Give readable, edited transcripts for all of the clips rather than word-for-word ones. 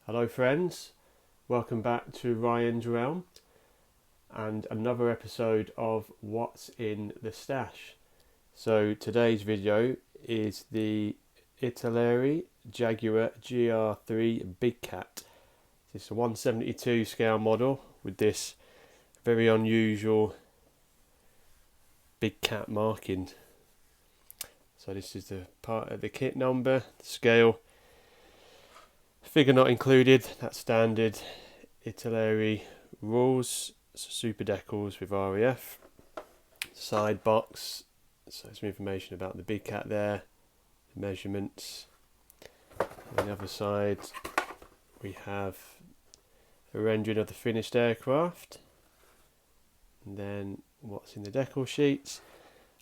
Hello friends, welcome back to Ryan's Realm and another episode of What's in the Stash. So today's video is the Italeri Jaguar GR.3 Big Cat. It's a 172 scale model with this very unusual big cat marking. So this is the part of the kit number, the scale. Figure not included, that's standard Italeri rules, so super decals with RAF. Side box, so some information about the big cat there, the measurements. On the other side we have a rendering of the finished aircraft, and then what's in the decal sheets.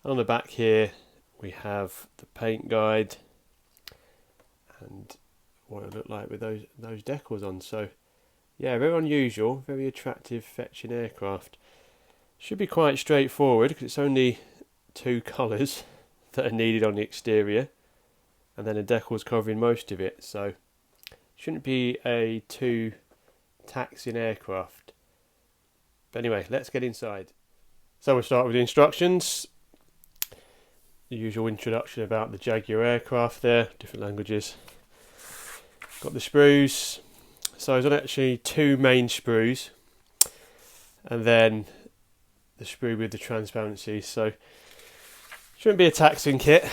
And on the back here we have the paint guide and what it looked like with those decals on. So yeah, very unusual, very attractive fetching aircraft. Should be quite straightforward because it's only two colours that are needed on the exterior and then the decals covering most of it, so shouldn't be a too taxing aircraft. But anyway, let's get inside. So we'll start with the instructions. The usual introduction about the Jaguar aircraft there, different languages. Got the sprues, so there's actually two main sprues and then the sprue with the transparency, so shouldn't be a taxing kit.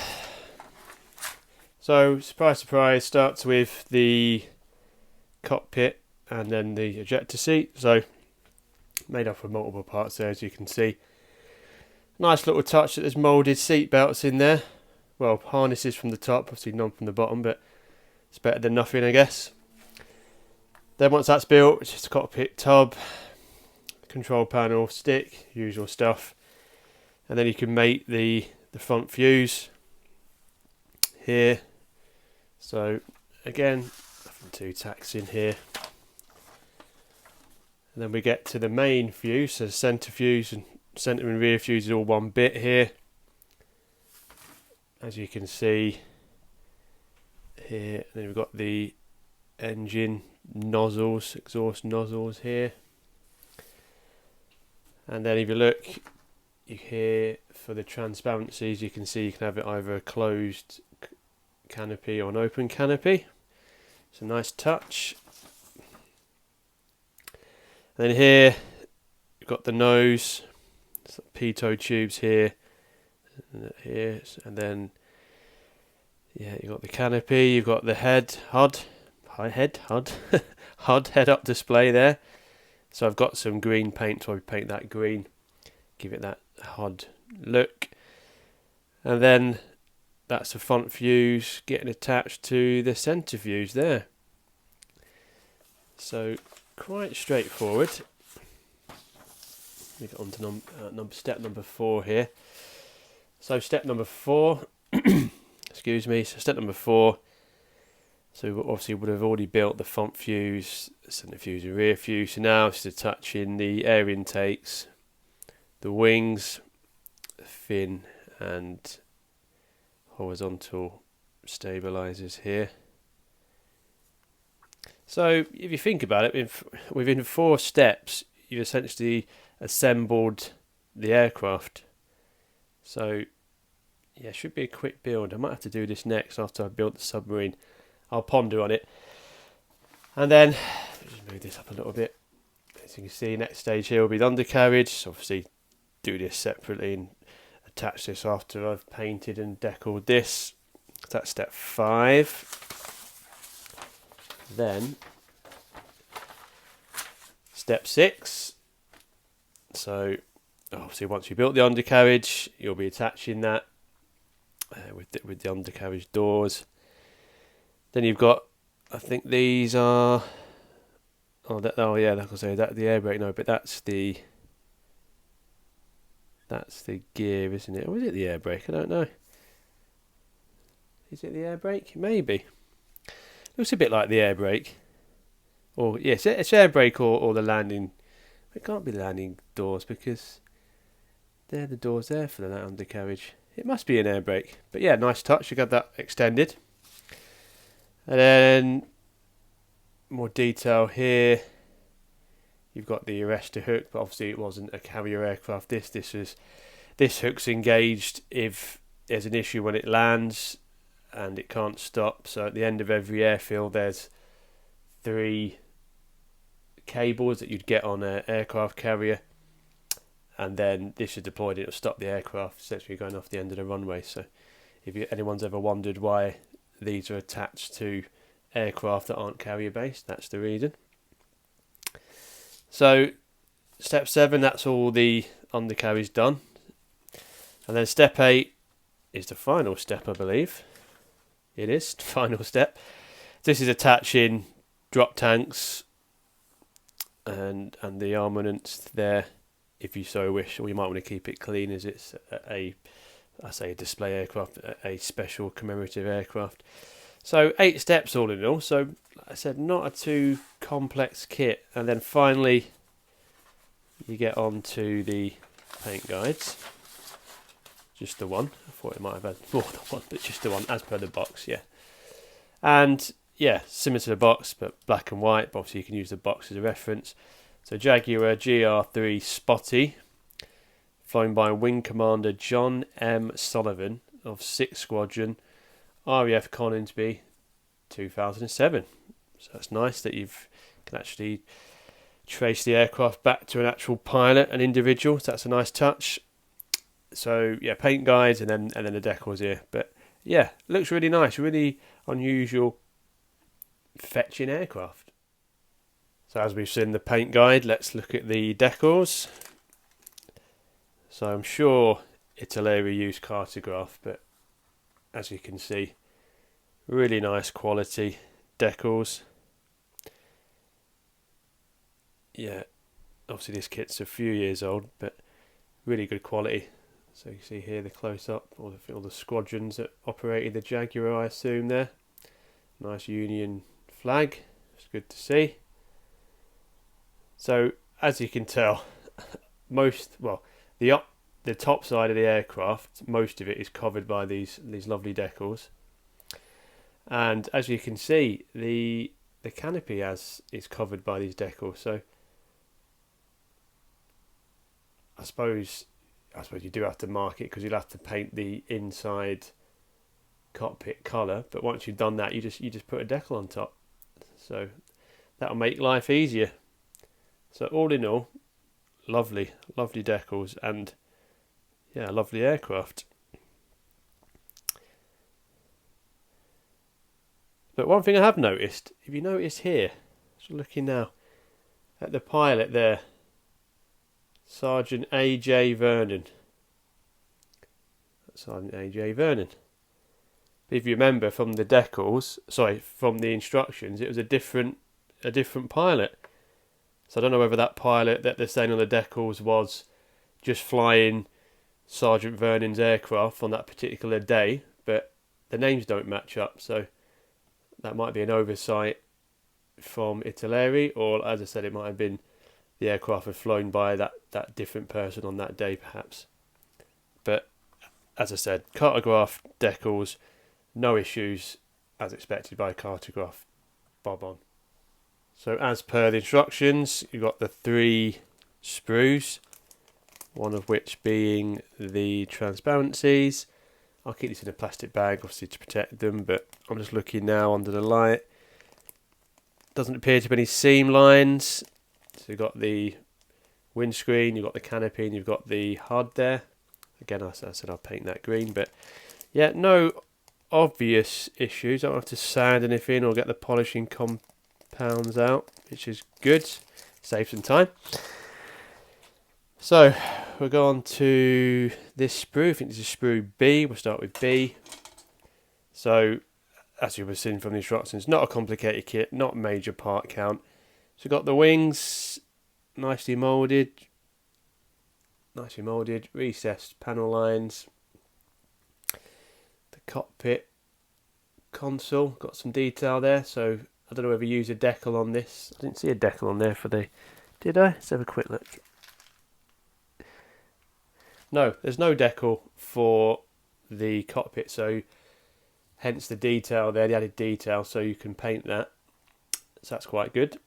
So surprise surprise, starts with the cockpit and then the ejector seat, so made up of multiple parts there, as you can see. Nice little touch that there's moulded seat belts in there, well, harnesses from the top, obviously none from the bottom, but it's better than nothing, I guess. Then once that's built, it's just a cockpit tub, control panel, stick, usual stuff. And then you can mate the front fuse here. So again, nothing too taxing here. And then we get to the main fuse, so centre fuse and centre and rear fuse is all one bit here. As you can see here, and then we've got the engine nozzles, exhaust nozzles here, and then if you look here for the transparencies, you can see you can have it either a closed canopy or an open canopy. It's a nice touch. And then here you've got the nose, pitot tubes here, and then yeah, you've got the canopy, you've got the HUD head-up display there. So I've got some green paint, so I paint that green, give it that HUD look. And then that's the front fuse getting attached to the centre fuse there. So quite straightforward. We get on to step number 4 here. So step number 4. Excuse me, so step number 4, so obviously would have already built the front fuse, centre fuse and rear fuse, so now it's attaching the air intakes, the wings, the fin and horizontal stabilisers here. So if you think about it, within 4 steps you've essentially assembled the aircraft. So yeah, should be a quick build. I might have to do this next after I've built the submarine. I'll ponder on it. And then, just move this up a little bit. As you can see, next stage here will be the undercarriage. So obviously do this separately and attach this after I've painted and decaled this. So that's step 5. Then, step 6. So obviously once you built the undercarriage, you'll be attaching that with the undercarriage doors. Then you've got, I think these are, oh yeah, like I say, that the air brake. No, but that's the gear, isn't it? Or is it the air brake? I don't know. Is it the air brake? Maybe. Looks a bit like the air brake. Or yes, it's air brake or the landing. It can't be the landing doors because they're the doors there for the undercarriage. It must be an air brake. But yeah, nice touch. You got that extended. And then more detail here. You've got the arrestor hook, but obviously it wasn't a carrier aircraft. This hook's engaged if there's an issue when it lands and it can't stop. So at the end of every airfield there's 3 cables that you'd get on an aircraft carrier, and then this is deployed, it'll stop the aircraft essentially going off the end of the runway. So if anyone's ever wondered why these are attached to aircraft that aren't carrier based, that's the reason. So step 7, that's all the undercarriage done. And then step 8 is the final step, I believe. It is the final step. This is attaching drop tanks and the armaments there, if you so wish, or you might want to keep it clean as it's a display aircraft, a special commemorative aircraft. So 8 steps all in all. So like I said, not a too complex kit. And then finally you get on to the paint guides. Just the one. I thought it might have had more than one, but just the one as per the box, yeah. And yeah, similar to the box, but black and white. But obviously you can use the box as a reference. So Jaguar GR.3 Spotty, flown by Wing Commander John M. Sullivan of 6th Squadron, RAF Coningsby, 2007. So it's nice that you can actually trace the aircraft back to an actual pilot, an individual. So that's a nice touch. So yeah, paint guides and then the decals here. But yeah, looks really nice, really unusual, fetching aircraft. So as we've seen the paint guide, let's look at the decals. So I'm sure Italeri used cartograph, but as you can see, really nice quality decals. Yeah, obviously this kit's a few years old, but really good quality. So you see here the close-up, all the squadrons that operated the Jaguar, I assume there. Nice Union flag, it's good to see. So as you can tell, the top side of the aircraft, most of it is covered by these lovely decals. And as you can see, the canopy is covered by these decals. So I suppose you do have to mark it, because you'll have to paint the inside cockpit colour. But once you've done that, you just put a decal on top. So that'll make life easier. So all in all, lovely decals, and yeah, lovely aircraft. But one thing I have noticed, if you notice here, just looking now at the pilot there, Sergeant A.J. Vernon. Sergeant A.J. Vernon. But if you remember from the decals, from the instructions, it was a different pilot. So I don't know whether that pilot that they're saying on the decals was just flying Sergeant Vernon's aircraft on that particular day, but the names don't match up. So that might be an oversight from Italeri, or as I said, it might have been the aircraft had flown by that different person on that day perhaps. But as I said, cartograph decals, no issues, as expected by cartograph, bob on. So as per the instructions, you've got the 3 sprues, one of which being the transparencies. I'll keep this in a plastic bag obviously to protect them, but I'm just looking now under the light. Doesn't appear to be any seam lines. So you've got the windscreen, you've got the canopy, and you've got the HUD there. Again, I said I'll paint that green, but yeah, no obvious issues. I don't have to sand anything or get the polishing compounds out, which is good. Saves some time. So we'll go on to this sprue. I think this is sprue B. We'll start with B. So as you were seeing from the instructions, not a complicated kit, not major part count. So we've got the wings, nicely moulded, recessed panel lines. The cockpit console, got some detail there. So I don't know whether you use a decal on this. I didn't see a decal on there did I? Let's have a quick look. No, there's no decal for the cockpit, so hence the detail there, the added detail, so you can paint that. so that's quite good.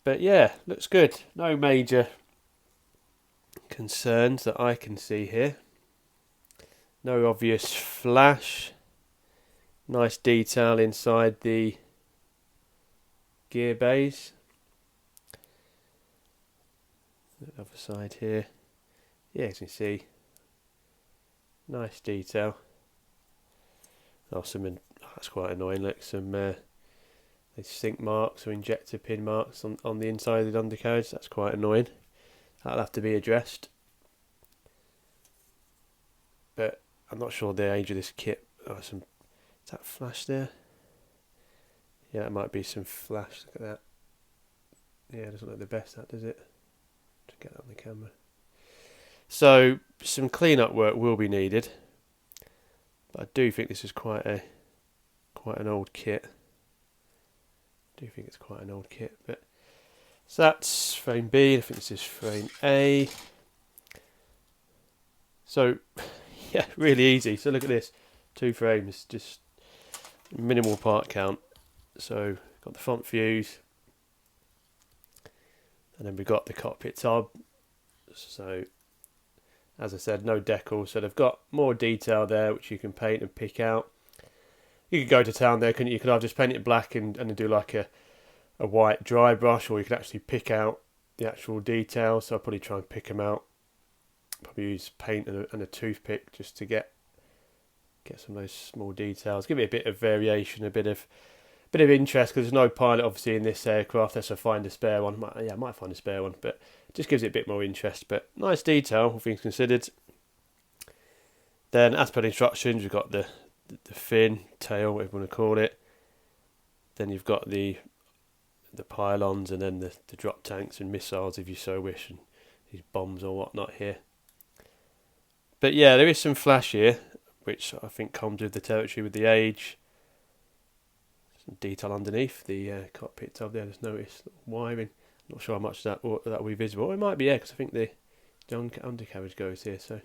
But yeah, looks good. No major concerns that I can see here. No obvious flash. Nice detail inside the gear bays. The other side here. Yeah, as you can see, nice detail. Oh, that's quite annoying. Look, some sink marks or injector pin marks on the inside of the undercarriage. That's quite annoying. That'll have to be addressed. But I'm not sure the age of this kit. Oh, is that flash there? Yeah, that might be some flash. Look at that. Yeah, it doesn't look the best, that, does it? To get that on the camera. So some clean-up work will be needed. But I do think this is quite an old kit. I do think it's quite an old kit. But so that's frame B. I think this is frame A. So yeah, really easy. So look at this. 2 frames, just minimal part count. So got the front fuse, and then we've got the cockpit tub. So as I said, no decal, so they've got more detail there which you can paint and pick out. You could go to town there, couldn't you? You could either just paint it black and do like a white dry brush, or you could actually pick out the actual details. So I'll probably try and pick them out. Probably use paint and a toothpick just to get some of those small details. Give it a bit of variation, a bit of interest, because there's no pilot obviously in this aircraft. Unless I find a spare one. I might find a spare one, but it just gives it a bit more interest. But nice detail, all things considered. Then, as per the instructions, we've got the fin, tail, whatever you want to call it. Then you've got the pylons, and then the drop tanks and missiles, if you so wish, and these bombs or whatnot here. But yeah, there is some flash here, which I think comes with the territory, with the age. Some detail underneath the cockpit tub there. Just noticed wiring. Not sure how much that will be visible. It might be, yeah, because I think the undercarriage goes here. So a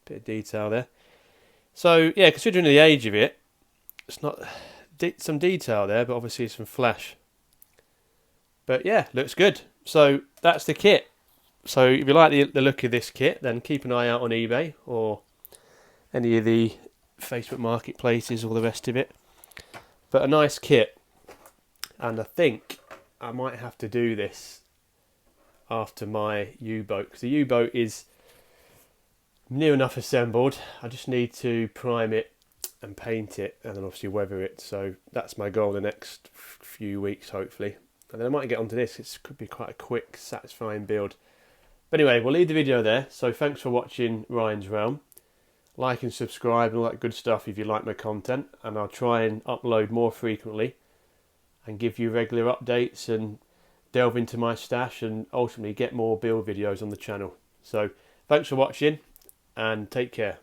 bit of detail there. So yeah, considering the age of it, it's not some detail there, but obviously some flash. But yeah, looks good. So that's the kit. So if you like the look of this kit, then keep an eye out on eBay or any of the Facebook marketplaces, all the rest of it. But a nice kit, and I think I might have to do this after my U-boat, because the U-boat is near enough assembled. I just need to prime it and paint it, and then obviously weather it. So that's my goal the next few weeks, hopefully. And then I might get onto this. It could be quite a quick, satisfying build. But anyway, we'll leave the video there. So thanks for watching Ryan's Realm. Like and subscribe and all that good stuff if you like my content, and I'll try and upload more frequently and give you regular updates and delve into my stash and ultimately get more build videos on the channel. So thanks for watching and take care.